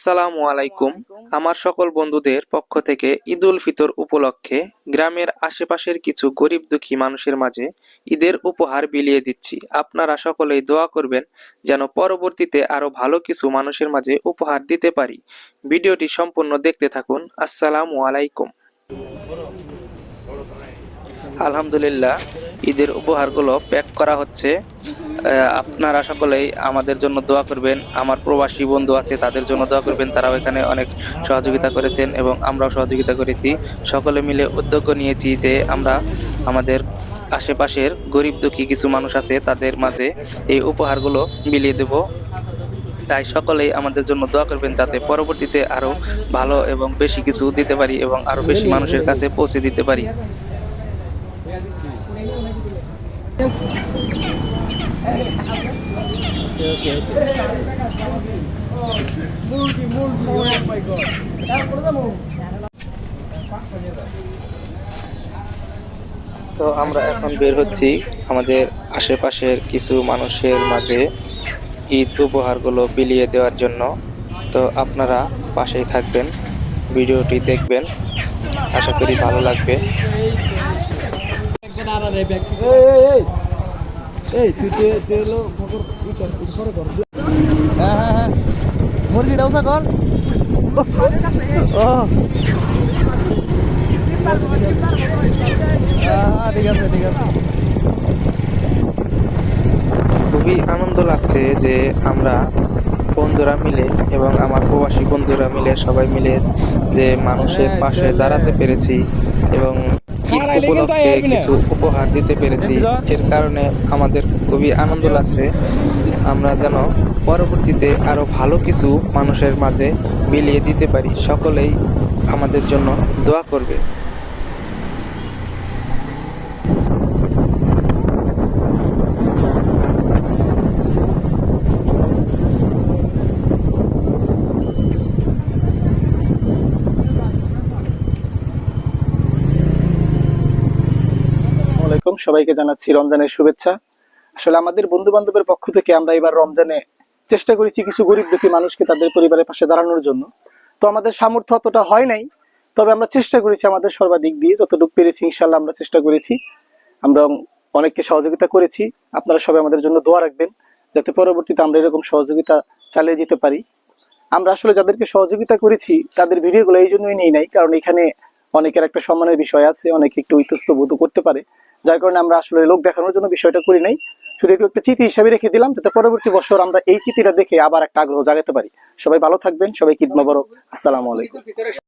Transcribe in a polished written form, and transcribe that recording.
আসসালামু আলাইকুম। আমার সকল বন্ধুদের পক্ষ থেকে ঈদ উল ফিতর উপলক্ষে গ্রামের আশেপাশের কিছু গরিব দুঃখী মানুষের মাঝে ঈদের উপহার বিলিয়ে দিচ্ছি। আপনারা সকলেই দোয়া করবেন যেন পরবর্তীতে আরো ভালো কিছু মানুষের মাঝে উপহার দিতে পারি। ভিডিওটি সম্পূর্ণ দেখতে থাকুন। আসসালামু আলাইকুম। আলহামদুলিল্লাহ, ঈদের উপহারগুলো প্যাক করা হচ্ছে। আপনারা সকলেই আমাদের জন্য দোয়া করবেন। আমার প্রবাসী বন্ধু আছে, তাদের জন্য দোয়া করবেন। তারাও এখানে অনেক সহযোগিতা করেছেন এবং আমরাও সহযোগিতা করেছি। সকলে মিলে উদ্যোগ নিয়েছি যে আমরা আমাদের আশেপাশের গরিব দুঃখী কিছু মানুষ আছে তাদের মাঝে এই উপহারগুলো বিলিয়ে দেব। তাই সকলেই আমাদের জন্য দোয়া করবেন যাতে পরবর্তীতে আরো ভালো এবং বেশি কিছু দিতে পারি এবং আরো বেশি মানুষের কাছে পৌঁছে দিতে পারি। তো আমরা এখন বের হচ্ছি আমাদের আশেপাশের কিছু মানুষের মাঝে ঈদ উপহারগুলো বিলিয়ে দেওয়ার জন্য। তো আপনারা পাশেই থাকবেন, ভিডিওটি দেখবেন, আশা করি ভালো লাগবে। মুরগিটাও কর ঠিক আছে ঠিক আছে। খুবই আনন্দ লাগছে যে আমরা বন্ধুরা মিলে এবং আমার প্রবাসী বন্ধুরা মিলে সবাই মিলে যে মানুষের পাশে দাঁড়াতে পেরেছি এবং ঈদ উপলক্ষে কিছু উপহার দিতে পেরেছি। এর কারণে আমাদের খুবই আনন্দ লাগছে। আমরা যেন পরবর্তীতে আরো ভালো কিছু মানুষের মাঝে বিলিয়ে দিতে পারি। সকলেই আমাদের জন্য দোয়া করবে। সবাইকে জানাচ্ছি রমজানের শুভেচ্ছা। আসলে আমাদের বন্ধু বান্ধবের পক্ষ থেকে আমরা এবার রমজানে চেষ্টা করেছি কিছু গরিব দুঃখী মানুষকে তাদের পরিবারের পাশে দাঁড়ানোর জন্য। তো আমাদের সামর্থ্য অতটা হয় নাই, তবে আমরা চেষ্টা করেছি আমাদের সর্বাধিক দিয়ে যতটুকু পেরেছি। ইনশাল্লাহ আমরা চেষ্টা করেছি, আমরা অনেককে সহযোগিতা করেছি। আপনারা সবাই আমাদের জন্য দোয়া রাখবেন যাতে পরবর্তীতে আমরা এরকম সহযোগিতা চালিয়ে যেতে পারি। আমরা আসলে যাদেরকে সহযোগিতা করেছি তাদের ভিডিওগুলো এই জন্যই নেই নাই, কারণ এখানে অনেকের একটা সম্মানের বিষয় আছে, অনেকে একটু ইতস্ত বোধ করতে পারে, যার কারণে আমরা আসলে লোক দেখানোর জন্য বিষয়টা করি নাই। শুধু একটু একটা চিঠি হিসাবে রেখে দিলাম যাতে পরবর্তী বছর আমরা এই চিঠিটা দেখে আবার একটা আগ্রহ জাগাতে পারি। সবাই ভালো থাকবেন, সবাই ঈদ মোবারক। আসসালামু আলাইকুম।